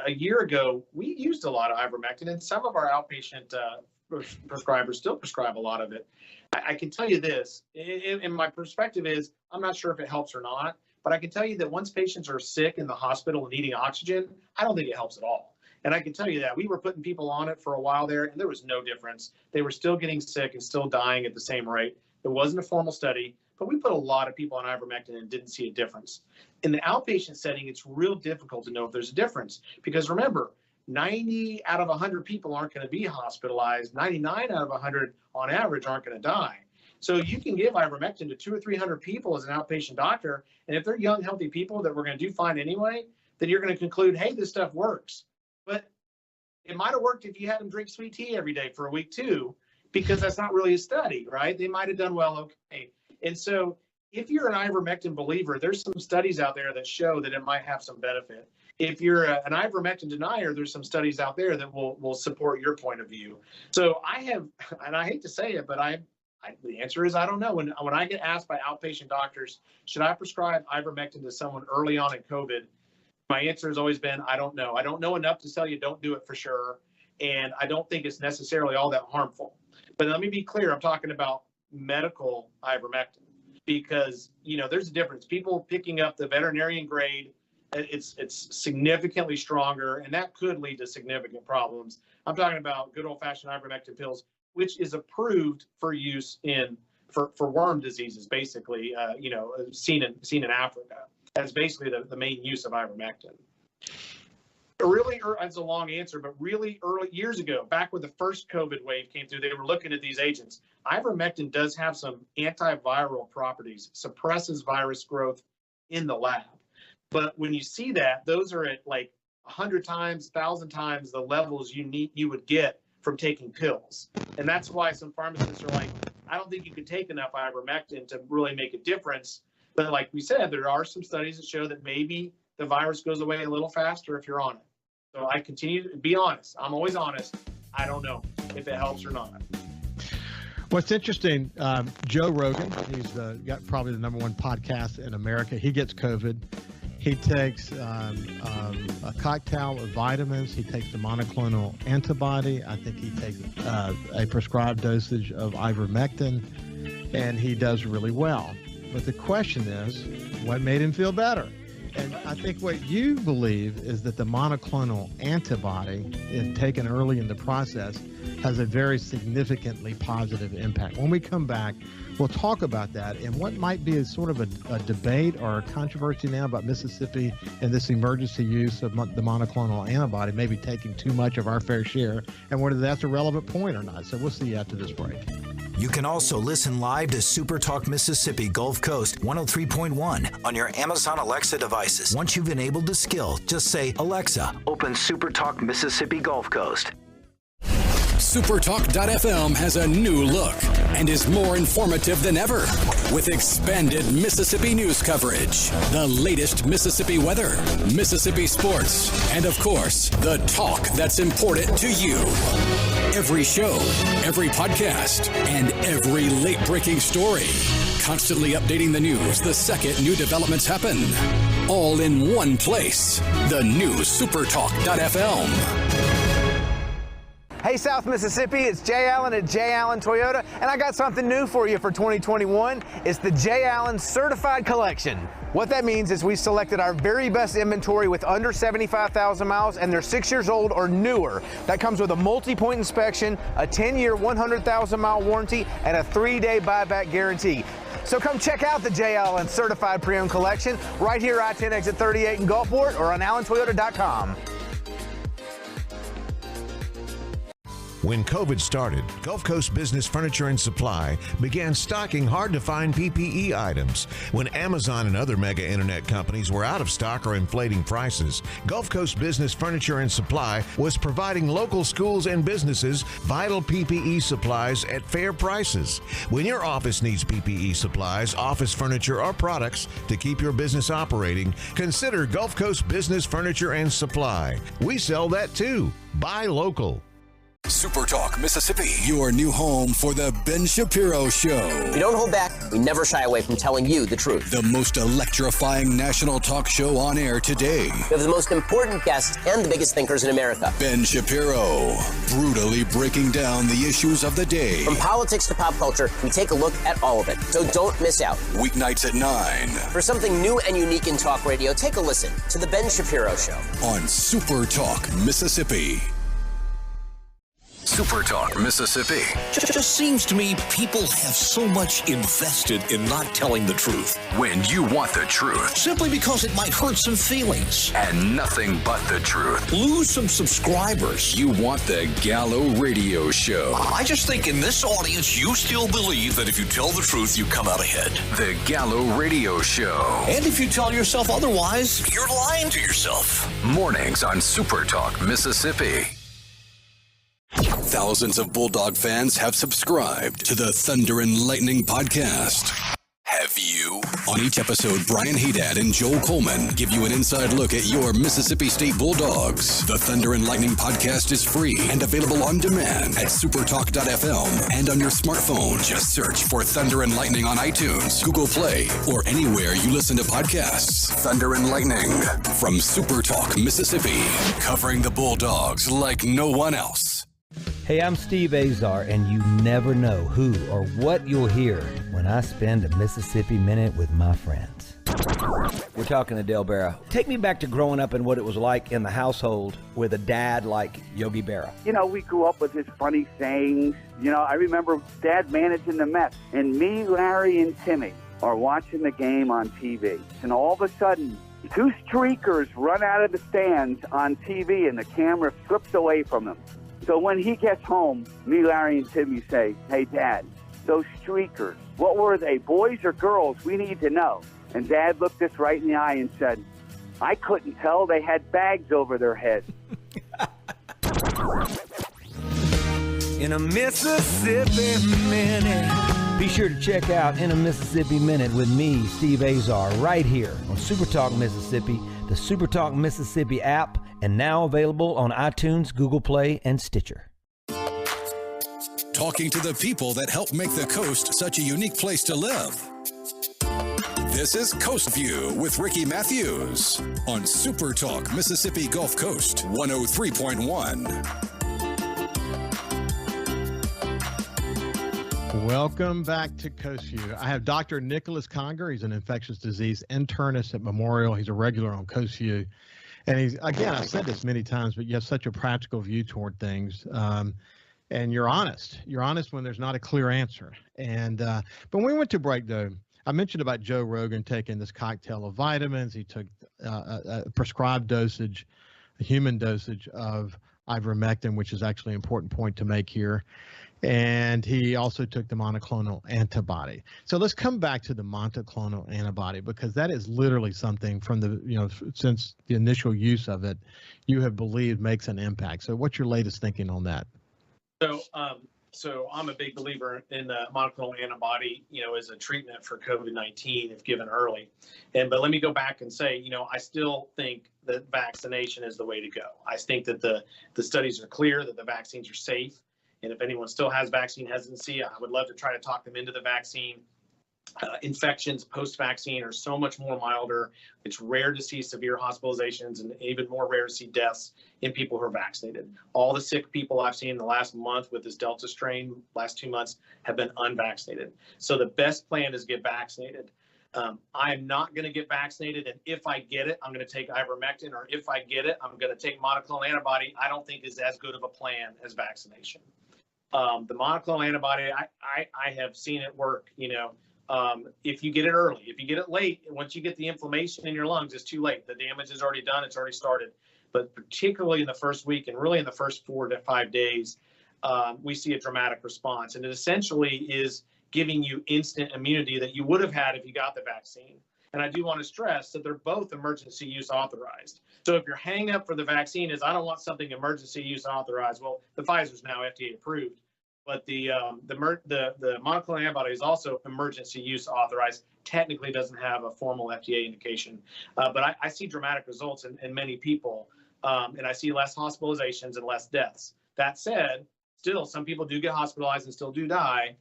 N: a year ago, we used a lot of ivermectin, and some of our outpatient prescribers still prescribe a lot of it. I can tell you this, and my perspective is, I'm not sure if it helps or not, but I can tell you that once patients are sick in the hospital and needing oxygen, I don't think it helps at all. And I can tell you that we were putting people on it for a while there, and there was no difference. They were still getting sick and still dying at the same rate. It wasn't a formal study, but we put a lot of people on ivermectin and didn't see a difference. In the outpatient setting, it's real difficult to know if there's a difference, because remember, 90 out of 100 people aren't going to be hospitalized. 99 out of 100 on average aren't going to die. So you can give ivermectin to 200 or 300 people as an outpatient doctor, and if they're young, healthy people that we're going to do fine anyway, then you're going to conclude, hey, this stuff works. But it might have worked if you had them drink sweet tea every day for a week too, because that's not really a study, right? They might have done well, okay. And so if you're an ivermectin believer, there's some studies out there that show that it might have some benefit. If you're an ivermectin denier, there's some studies out there that will support your point of view. So I have, and I hate to say it, but the answer is I don't know. When I get asked by outpatient doctors, should I prescribe ivermectin to someone early on in COVID? My answer has always been, I don't know. I don't know enough to tell you don't do it for sure. And I don't think it's necessarily all that harmful. But let me be clear, I'm talking about medical ivermectin, because, there's a difference. People picking up the veterinarian grade, it's significantly stronger, and that could lead to significant problems. I'm talking about good old-fashioned ivermectin pills, which is approved for use for worm diseases, basically, seen in Africa. That's basically the main use of ivermectin. That's a long answer, but really early years ago, back when the first COVID wave came through, they were looking at these agents. Ivermectin does have some antiviral properties, suppresses virus growth in the lab. But when you see that, those are at like 100 times, 1,000 times the levels you would get from taking pills. And that's why some pharmacists are like, I don't think you could take enough ivermectin to really make a difference. But like we said, there are some studies that show that maybe the virus goes away a little faster if you're on it. So I continue to be honest. I'm always honest. I don't know if it helps or not.
C: What's interesting, Joe Rogan, he's got probably the #1 podcast in America. He gets COVID. He takes a cocktail of vitamins. He takes the monoclonal antibody. I think he takes a prescribed dosage of ivermectin, and he does really well. But the question is, what made him feel better? And I think what you believe is that the monoclonal antibody, if taken early in the process, has a very significantly positive impact. When we come back, we'll talk about that and what might be a sort of a debate or a controversy now about Mississippi and this emergency use of the monoclonal antibody, maybe taking too much of our fair share, and whether that's a relevant point or not. So we'll see you after this break.
B: You can also listen live to SuperTalk Mississippi Gulf Coast 103.1 on your Amazon Alexa devices. Once you've enabled the skill, just say, Alexa, open SuperTalk Mississippi Gulf Coast.
E: SuperTalk.fm has a new look and is more informative than ever with expanded Mississippi news coverage, the latest Mississippi weather, Mississippi sports, and of course, the talk that's important to you. Every show, every podcast, and every late-breaking story. Constantly updating the news the second new developments happen. All in one place. The new SuperTalk.fm.
A: Hey, South Mississippi, it's Jay Allen at Jay Allen Toyota, and I got something new for you for 2021. It's the Jay Allen Certified Collection. What that means is we selected our very best inventory with under 75,000 miles, and they're 6 years old or newer. That comes with a multi-point inspection, a 10-year, 100,000-mile warranty, and a 3-day buyback guarantee. So come check out the Jay Allen Certified Pre-Owned Collection right here, I-10 exit 38 in Gulfport, or on allentoyota.com.
F: When COVID started, Gulf Coast Business Furniture and Supply began stocking hard-to-find PPE items. When Amazon and other mega internet companies were out of stock or inflating prices, Gulf Coast Business Furniture and Supply was providing local schools and businesses vital PPE supplies at fair prices. When your office needs PPE supplies, office furniture, or products to keep your business operating, consider Gulf Coast Business Furniture and Supply. We sell that too. Buy local.
E: SuperTalk Mississippi, your new home for the Ben Shapiro Show.
L: We don't hold back. We never shy away from telling you the truth.
E: The most electrifying national talk show on air today.
L: We have the most important guests and the biggest thinkers in America.
E: Ben Shapiro, brutally breaking down the issues of the day.
L: From politics to pop culture, we take a look at all of it. So don't miss out.
E: Weeknights at 9.
L: For something new and unique in talk radio, take a listen to The Ben Shapiro Show.
E: On SuperTalk Mississippi.
M: SuperTalk Mississippi. Just seems to me people have so much invested in not telling the truth.
G: When you want the truth.
M: Simply because it might hurt some feelings.
G: And nothing but the truth.
M: Lose some subscribers.
E: You want the Gallo Radio Show.
M: I just think in this audience, you still believe that if you tell the truth, you come out ahead.
G: The Gallo Radio Show.
M: And if you tell yourself otherwise, you're lying to yourself.
G: Mornings on SuperTalk Mississippi.
E: Thousands of Bulldog fans have subscribed to the Thunder and Lightning podcast. Have you? On each episode, Brian Haydad and Joel Coleman give you an inside look at your Mississippi State Bulldogs. The Thunder and Lightning podcast is free and available on demand at supertalk.fm and on your smartphone. Just search for Thunder and Lightning on iTunes, Google Play, or anywhere you listen to podcasts. Thunder and Lightning from SuperTalk Mississippi, covering the Bulldogs like no one else.
K: Hey, I'm Steve Azar, and you never know who or what you'll hear when I spend a Mississippi Minute with my friends. We're talking to Del Berra. Take me back to growing up and what it was like in the household with a dad like Yogi Berra.
O: You know, we grew up with his funny sayings. You know, I remember Dad managing the Mets, and me, Larry, and Timmy are watching the game on TV. And all of a sudden, two streakers run out of the stands on TV, and the camera slips away from them. So when he gets home, me, Larry, and Timmy say, "Hey, Dad, those streakers, what were they, boys or girls? We need to know." And Dad looked us right in the eye and said, "I couldn't tell. They had bags over their heads."
K: In a Mississippi Minute. Be sure to check out In a Mississippi Minute with me, Steve Azar, right here on SuperTalk Mississippi, the SuperTalk Mississippi app, and now available on iTunes, Google Play, and Stitcher.
E: Talking to the people that help make the coast such a unique place to live. This is Coast View with Ricky Mathews on SuperTalk Mississippi Gulf Coast 103.1.
C: Welcome back to Coast View. I have Dr. Nicholas Conger. He's an infectious disease internist at Memorial. He's a regular on Coast View. And he's, again, I've said this many times, but you have such a practical view toward things. And you're honest. You're honest when there's not a clear answer. And but when we went to break, though, I mentioned about Joe Rogan taking this cocktail of vitamins. He took a prescribed dosage, a human dosage of ivermectin, which is actually an important point to make here. And he also took the monoclonal antibody. So let's come back to the monoclonal antibody, because that is literally something from the, since the initial use of it, you have believed makes an impact. So what's your latest thinking on that?
N: So I'm a big believer in the monoclonal antibody, as a treatment for COVID-19 if given early. But let me go back and say, I still think that vaccination is the way to go. I think that the studies are clear that the vaccines are safe. And if anyone still has vaccine hesitancy, I would love to try to talk them into the vaccine. Infections post-vaccine are so much more milder. It's rare to see severe hospitalizations and even more rare to see deaths in people who are vaccinated. All the sick people I've seen in the last month with this Delta strain, last 2 months, have been unvaccinated. So the best plan is get vaccinated. I'm not going to get vaccinated, and if I get it, I'm going to take ivermectin, or if I get it, I'm going to take monoclonal antibody. I don't think is as good of a plan as vaccination. The monoclonal antibody, I have seen it work, if you get it early. If you get it late, once you get the inflammation in your lungs, it's too late. The damage is already done. It's already started. But particularly in the first week and really in the first 4 to 5 days, we see a dramatic response. And it essentially is giving you instant immunity that you would have had if you got the vaccine. And I do want to stress that they're both emergency use authorized. So if your hang up for the vaccine is, I don't want something emergency use authorized, well, the Pfizer's now FDA approved. But the monoclonal antibody is also emergency use authorized. Technically doesn't have a formal FDA indication. But I see dramatic results in many people. And I see less hospitalizations and less deaths. That said, still some people do get hospitalized and still do die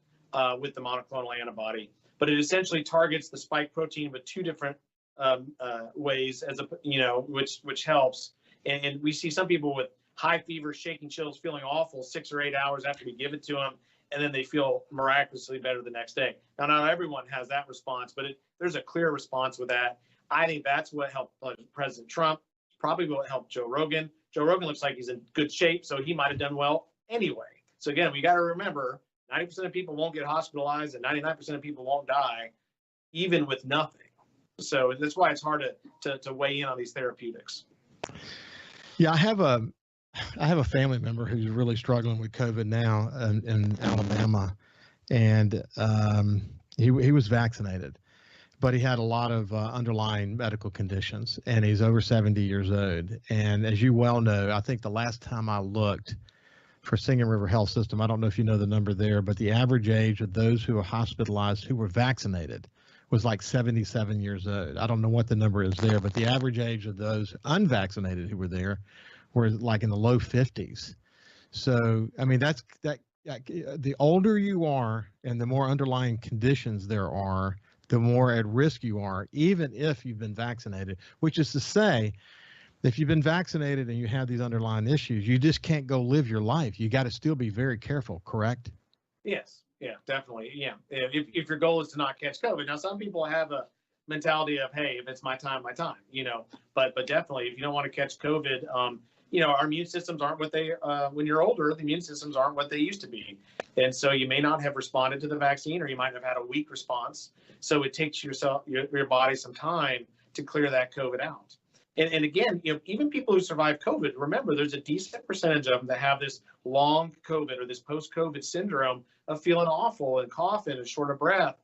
N: with the monoclonal antibody. But it essentially targets the spike protein with two different ways, which helps. And we see some people with high fever, shaking, chills, feeling awful 6 or 8 hours after we give it to them, and then they feel miraculously better the next day. Now, not everyone has that response, but there's a clear response with that. I think that's what helped President Trump, probably what helped Joe Rogan. Joe Rogan looks like he's in good shape, so he might have done well anyway. So again, we got to remember, 90% of people won't get hospitalized and 99% of people won't die, even with nothing. So that's why it's hard to weigh in on these therapeutics.
C: Yeah, I have a family member who's really struggling with COVID now in Alabama, and he was vaccinated, but he had a lot of underlying medical conditions, and he's over 70 years old. And as you well know, I think the last time I looked for Singing River Health System, I don't know if you know the number there, but the average age of those who were hospitalized who were vaccinated was like 77 years old. I don't know what the number is there, but the average age of those unvaccinated who were there were like in the low 50s. So, I mean, the older you are and the more underlying conditions there are, the more at risk you are, even if you've been vaccinated, which is to say, if you've been vaccinated and you have these underlying issues, you just can't go live your life. You got to still be very careful, correct?
N: Yes. Yeah, definitely. Yeah. If your goal is to not catch COVID. Now, some people have a mentality of, hey, if it's my time, but definitely if you don't want to catch COVID, our immune systems aren't what they, when you're older, the immune systems aren't what they used to be. And so you may not have responded to the vaccine, or you might have had a weak response. So it takes your body some time to clear that COVID out. And again, even people who survive COVID, remember, there's a decent percentage of them that have this long COVID or this post-COVID syndrome of feeling awful and coughing and short of breath.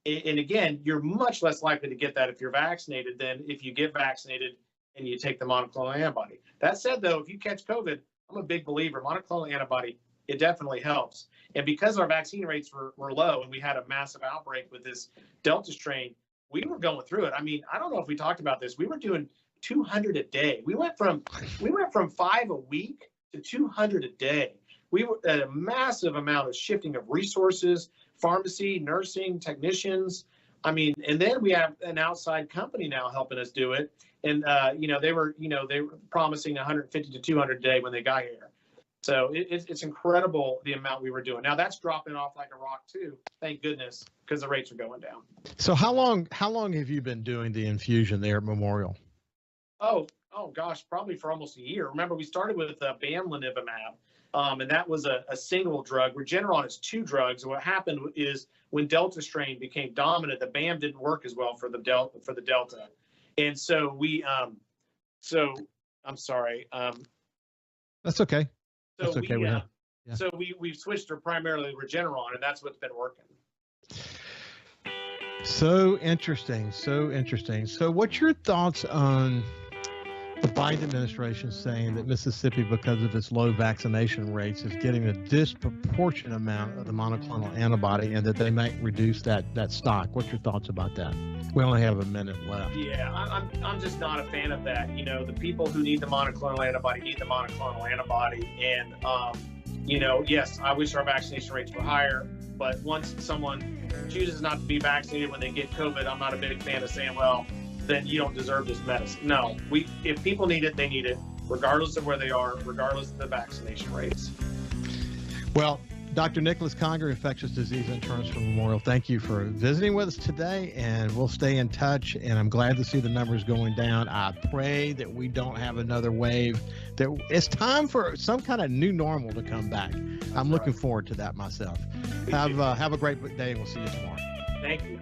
N: And again, you're much less likely to get that if you're vaccinated than if you get vaccinated and you take the monoclonal antibody. That said, though, if you catch COVID, I'm a big believer. Monoclonal antibody, it definitely helps. And because our vaccine rates were low and we had a massive outbreak with this Delta strain, we were going through it. I mean, I don't know if we talked about this. We were doing 200 a day. We went from 5 a week to 200 a day. We were at a massive amount of shifting of resources, pharmacy, nursing, technicians. I mean, and then we have an outside company now helping us do it. And they were promising 150 to 200 a day when they got here. So it's incredible the amount we were doing. Now that's dropping off like a rock too. Thank goodness, because the rates are going down.
C: So how long have you been doing the infusion there at Memorial?
N: Oh gosh, probably for almost a year. Remember, we started with bamlanivimab, and that was a single drug. Regeneron is 2 drugs. And what happened is when Delta strain became dominant, the BAM didn't work as well for the Delta. And so I'm sorry.
C: That's okay.
N: So
C: That's okay.
N: So we've switched to primarily Regeneron, and that's what's been working.
C: So interesting. So what's your thoughts on the Biden administration saying that Mississippi, because of its low vaccination rates, is getting a disproportionate amount of the monoclonal antibody, and that they might reduce that stock? What's your thoughts about that? We only have a minute left.
N: Yeah, I'm just not a fan of that. The people who need the monoclonal antibody need the monoclonal antibody. And, yes, I wish our vaccination rates were higher. But once someone chooses not to be vaccinated when they get COVID, I'm not a big fan of saying, well, then you don't deserve this medicine. No, if people need it, they need it, regardless of where they are, regardless of the vaccination rates.
C: Well, Dr. Nicholas Conger, infectious disease internist from Memorial, thank you for visiting with us today, and we'll stay in touch. And I'm glad to see the numbers going down. I pray that we don't have another wave. That it's time for some kind of new normal to come back. I'm looking forward to that myself. Have a great day, and we'll see you tomorrow.
N: Thank you.